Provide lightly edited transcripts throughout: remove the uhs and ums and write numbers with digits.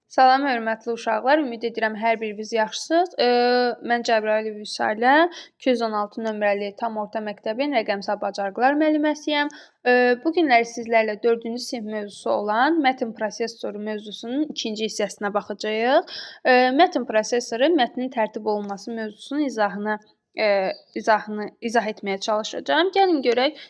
Salam, hörmətli uşaqlar. Ümid edirəm hər biriniz yaxşısınız. Mən Cəbrayılov Vüsalə, 216 nömrəli tam orta məktəbin rəqəmsal bacarıqlar müəlliməsiyəm. Bu günləri sizlərlə 4-cü sinif mövzusu olan mətn prosessoru mövzusunun ikinci hissəsinə baxacağıq. Mətn prosesoru mətnin tərtib olunması mövzusunun izah etməyə çalışacağam. Gəlin görək,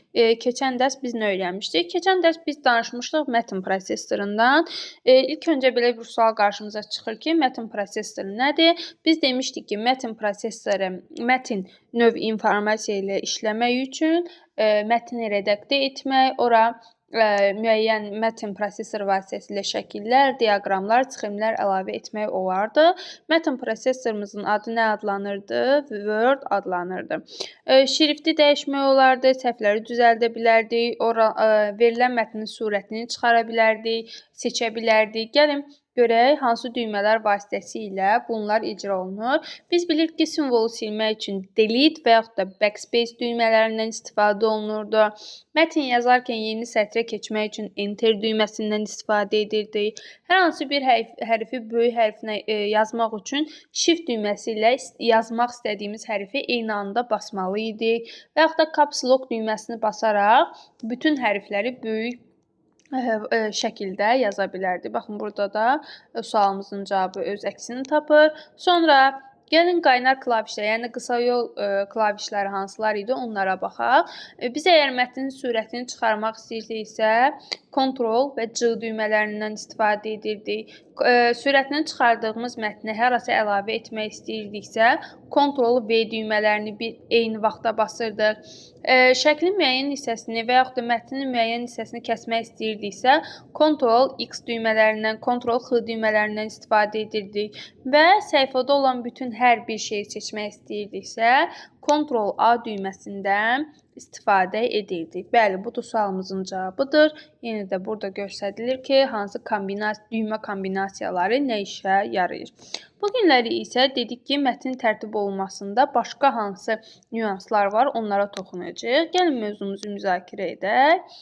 keçən dərs biz nə öyrənmişdik? Keçən dərs biz danışmışdıq mətn prosesorundan. İlk öncə belə bir sual qarşımıza çıxır ki, mətn prosesoru nədir? Biz demişdik ki, mətn prosesoru mətn növ informasiya ilə işləmək üçün mətni redaktə etmək, ora müəyyən mətn prosesoru vasitəsilə şəkillər, diaqramlar, sxemlər əlavə etmək olardı. Mətn prosesorumuzun adı nə adlanırdı? Word adlanırdı. Şrifti dəyişmək olardı, səhvləri düzəldə bilərdik, verilən mətnin surətini çıxara bilərdik, seçə bilərdik. Gəlin görək hansı düymələr vasitəsilə bunlar icra olunur. Biz bilirik ki, simvolu silmək üçün delete və yaxud da backspace düymələrindən istifadə olunurdu. Mətn yazarkən yeni sətrə keçmək üçün enter düyməsindən istifadə edirdik. Hər hansı bir hərfi böyük hərfinə yazmaq üçün shift düyməsi ilə yazmaq istədiyimiz hərfi eyni anda basmalı idik. Və yaxud da caps lock düyməsini basaraq bütün hərfləri böyük şəkildə yaza bilərdik. Baxın, burada da sualımızın cavabı öz əksini tapır. Sonra gəlin qaynar klavişlər, yəni qısa yol klavişləri hansılar idi, onlara baxaq. Biz əgər mətnin surətini çıxarmaq istəyiriksə, Ctrl və C düymələrindən istifadə edirdik. Sürətini çıxardığımız mətni harasa əlavə etmək istəyirdiksə, Ctrl V düymələrini eyni vaxtda basırdıq. Şəklin müəyyən hissəsini və yaxud da mətnin müəyyən hissəsini kəsmək istəyirdiksə, Ctrl X düymələrindən, Ctrl X düymələrindən istifadə edirdik. Və səhifədə olan bütün hər bir şeyi seçmək istəyirdiksə, Ctrl A düyməsindən istifadə edirdik. Bəli, bu da sualımızın cavabıdır. Yenə də burada göstərilir ki, hansı düymə kombinasiyaları nə işə yarayır. Bu günləri isə dedik ki, mətnin tərtib olunmasında başqa hansı nüanslar var, onlara toxunacağıq. Gəlin mövzumuzu müzakirə edək.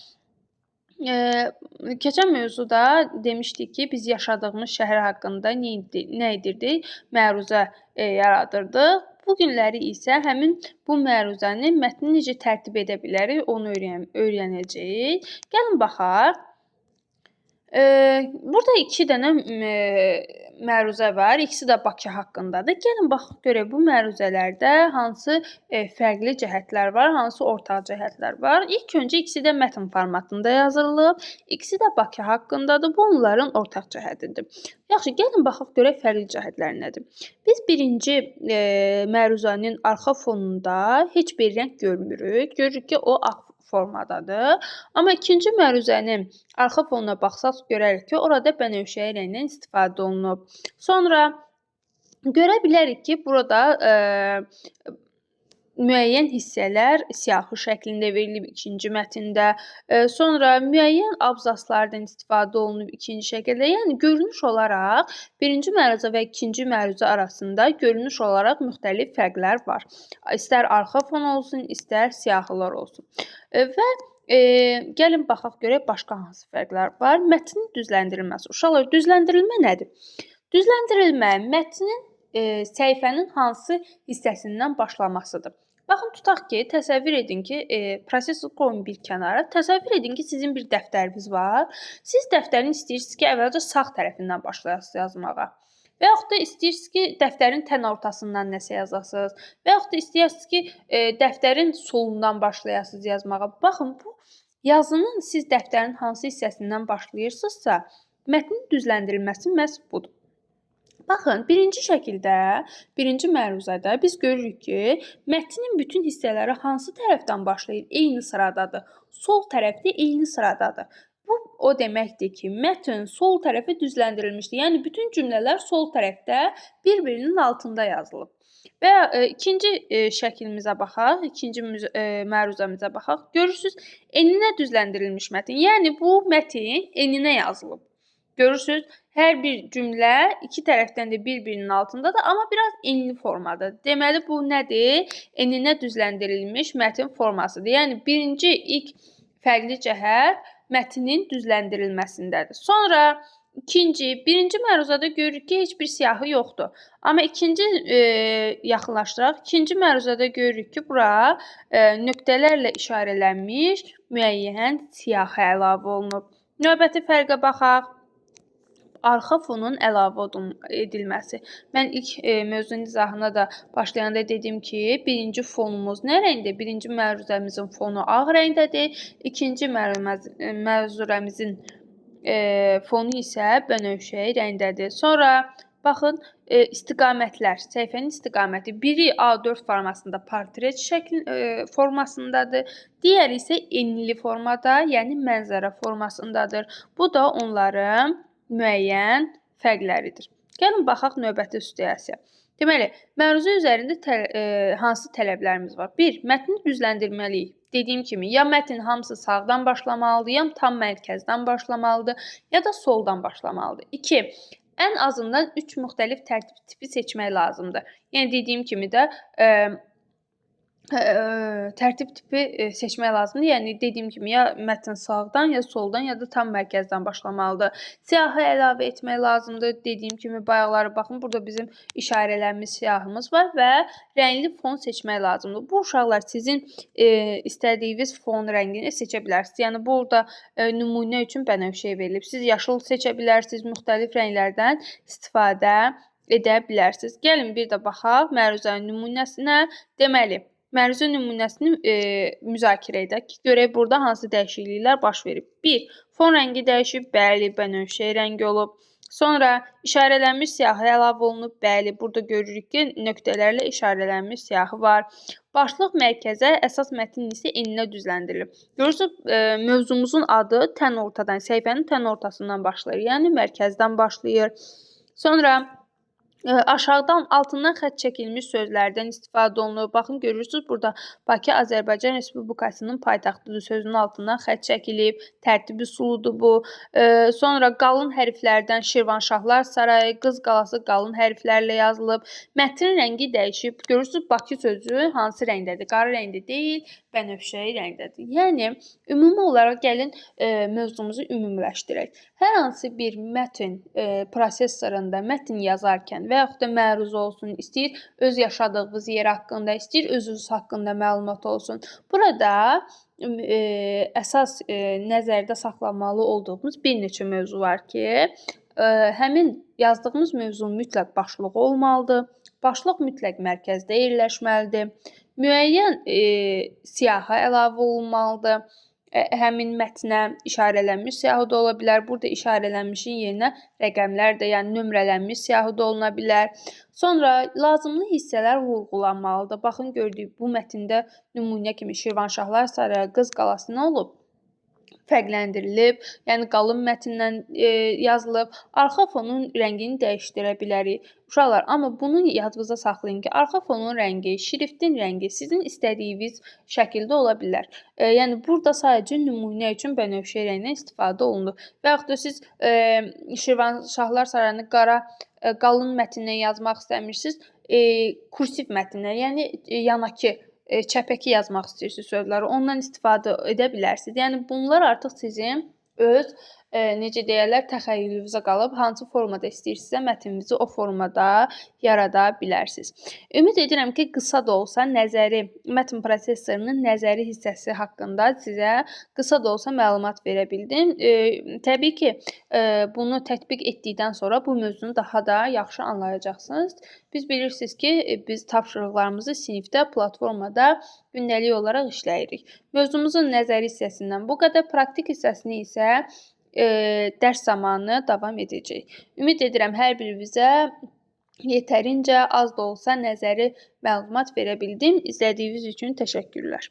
Keçən mövzuda demişdik ki, biz yaşadığımız şəhər haqqında nə edirdik? Məruzə yaradırdıq. Bu günləri isə həmin bu məruzəni mətni necə tərtib edə bilərik, onu öyrənəcəyik. Gəlin baxaq. Burada 2 dənə məruzə var. İkisi də Bakı haqqındadır. Gəlin baxaq görək bu məruzələrdə hansı fərqli cəhətlər var, hansı ortaq cəhətlər var. İlk öncə ikisi də mətn formatında yazılıb. İkisi də Bakı haqqındadır. Bu onların ortaq cəhətidir. Yaxşı, gəlin baxaq görək fərqli cəhətlər nədir. Biz birinci məruzənin arxa fonunda heç bir rəng görmürük. Görürük ki, o ağ formadadır. Amma ikinci məruzənin arxa fonuna baxsaq görərik ki, orada bənövşəyi rəngdən istifadə olunub. Sonra görə bilərik ki, burada müəyyən hissələr siyahı şəklində verilib ikinci mətndə. Sonra müəyyən abzaslardan istifadə olunub ikinci şəkildə. Yəni görünüş olaraq birinci məruzə və ikinci məruzə arasında görünüş olaraq müxtəlif fərqlər var. İstər arxa fon olsun, istər siyahılar olsun. Və gəlin baxaq görək başqa hansı fərqlər var. Mətnin düzləndirilməsi. Uşaqlar, düzləndirilmə nədir? Düzləndirilmə mətnin səhifənin hansı hissəsindən başlamasıdır. Baxın, tutaq ki, təsəvvür edin ki, prosesor qoyun bir kənara. Təsəvvür edin ki, sizin bir dəftəriniz var. Siz dəftərin istəyirsiniz ki, əvvəlcə sağ tərəfindən başlayasınız yazmağa. Və yaxud da istəyirsiniz ki, dəftərin tən ortasından nəsə yazasınız. Və yaxud da istəyirsiniz ki, dəftərin solundan başlayasınız yazmağa. Baxın, bu yazının siz dəftərin hansı hissəsindən başlayırsınızsa, mətnin düzləndirilməsi məhz budur. Baxın, birinci şəkildə, birinci məruzədə biz görürük ki, mətnin bütün hissələri hansı tərəfdən başlayır? Eyni sıradadır. Sol tərəfdə eyni sıradadır. Bu o deməkdir ki, mətn sol tərəfə düzləndirilmişdir. Yəni bütün cümlələr sol tərəfdə bir-birinin altında yazılıb. Və ikinci şəklimizə baxaq, ikinci məruzəmizə baxaq. Görürsüz, eninə düzləndirilmiş mətn. Yəni bu mətn eninə yazılıb. Görürsüz, hər bir cümlə iki tərəfdən də bir-birinin altındadır, amma biraz enli formadadır. Deməli, bu nədir? Eninə düzləndirilmiş mətn formasıdır. Yəni, birinci ilk fərqli cəhət mətnin düzləndirilməsindədir. Sonra Birinci məruzada görürük ki, heç bir siyahı yoxdur. Amma ikinci yaxınlaşdıraq. İkinci məruzada görürük ki, bura nöqtələrlə işarələnmiş müəyyən siyahı əlavə olunub. Növbəti fərqə baxaq. Arxa fonun əlavə edilməsi. Mən ilk mövzunun izahına da başlayanda dedim ki, birinci fonumuz nə rəngdə? Birinci məruzəmizin fonu ağ rəngdədir. İkinci məruzəmizin fonu isə bənövşəyi rəngdədir. Sonra baxın, istiqamətlər. Səhifənin istiqaməti biri A4 formasında, portret formasındadır. Digəri isə enli formada, yəni mənzərə formasındadır. Bu da onların müəyyən fərqləridir. Gəlin baxaq növbəti situasiyaya. Deməli, məruzə üzərində hansı tələblərimiz var? 1. Mətni düzləndirməliyik. Dediyim kimi, ya mətn hamısı sağdan başlamalıdır, ya tam mərkəzdən başlamalıdır, ya da soldan başlamalıdır. 2. Ən azından 3 müxtəlif tərtib tipi seçmək lazımdır. Yəni, dediyim kimi də tərtib tipi seçmək lazımdır. Yəni, dediyim kimi, ya mətn sağdan, ya soldan, ya da tam mərkəzdən başlamalıdır. Siyahı əlavə etmək lazımdır. Dediyim kimi, bayaqları baxın, burada bizim işarələnmiş siyahımız var və rəngli fon seçmək lazımdır. Bu uşaqlar sizin istədiyiniz fon rəngini seçə bilərsiniz. Yəni, burada nümunə üçün bənövşəyə verilib. Siz yaşıl seçə bilərsiniz, müxtəlif rənglərdən istifadə edə bilərsiniz. Gəlin bir də baxaq məruzənin nümunəsinə. Deməli, məruzə nümunəsini müzakirə edək. Görək burada hansı dəyişikliklər baş verib. 1. Fon rəngi dəyişib, bəli, bənövşəyi rəngi olub. Sonra işarələnmiş siyahı əlavə olunub, bəli, burada görürük ki, nöqtələrlə işarələnmiş siyahı var. Başlıq mərkəzə, əsas mətn isə eninə düzləndirilib. Görürsünüz, mövzumuzun adı tən ortadan, səhifənin tən ortasından başlayır, yəni mərkəzdən başlayır. Sonra aşağıdan, altından xətt çəkilmiş sözlərdən istifadə olunur. Baxın, görürsünüz, burada Bakı Azərbaycan Respublikasının paytaxtıdır sözünün altından xətt çəkilib. Tərtibi suludur bu. Sonra qalın hərflərdən Şirvanşahlar Sarayı, Qız Qalası qalın hərflərlə yazılıb. Mətnin rəngi dəyişib. Görürsünüz, Bakı sözü hansı rəngdədir? Qara rəngdə deyil, bənövşəyi rəngdədir. Yəni, ümumi olaraq gəlin mövzumuzu ümumiləşdirək. Hər hansı bir mətn prosesorunda mətn yazarkən və yaxud da məruzə olsun, istəyir öz yaşadığınız yer haqqında, istəyir özünüz haqqında məlumat olsun. Burada əsas nəzərdə saxlamalı olduğumuz bir neçə mövzu var ki, həmin yazdığımız mövzunun mütləq başlığı olmalıdır. Başlıq mütləq mərkəzdə yerləşməlidir. Müəyyən siyahı əlavə olunmalıdır. Həmin mətnə işarələnmiş siyahı da ola bilər. Burada işarələnmişin yerinə rəqəmlər də, yəni nömrələnmiş siyahı da oluna bilər. Sonra lazımlı hissələr vurğulanmalıdır. Baxın, gördük, bu mətndə nümunə kimi Şirvanşahlar Sarayı, Qız Qalası nə olub? Fərqləndirilib, yəni qalın mətndən yazılıb. Arxa fonun rəngini dəyişdirə bilərik. Uşaqlar, amma bunu yadınızda saxlayın ki, arxa fonun rəngi, şriftin rəngi sizin istədiyiniz şəkildə ola bilər. Yəni, burada sadəcə nümunə üçün bənövşə rəngindən istifadə olunur. Və yaxud da siz Şirvanşahlar Sarayını qalın mətndən yazmaq istəmirsiniz, kursiv mətndən, yəni yanakı, çəpəki yazmaq istəyirsiniz sözləri, ondan istifadə edə bilərsiniz. Yəni, bunlar artıq sizin öz, necə deyərlər, təxəyyülünüzə qalıb, hansı formada istəyirsinizsə, mətninizi o formada yarada bilərsiniz. Ümid edirəm ki, qısa da olsa nəzəri, mətn prosesorunun nəzəri hissəsi haqqında sizə qısa da olsa məlumat verə bildim. Təbii ki, bunu tətbiq etdikdən sonra bu mövzunu daha da yaxşı anlayacaqsınız. Biz bilirsiniz ki, biz tapşırıqlarımızı sinifdə, platformada gündəlik olaraq işləyirik. Mövzumuzun nəzəri hissəsindən bu qədər, praktik hissəsini isə dərs zamanı davam edəcək. Ümid edirəm hər birinizə yetərincə az da olsa nəzəri məlumat verə bildim. İzlədiyiniz üçün təşəkkürlər.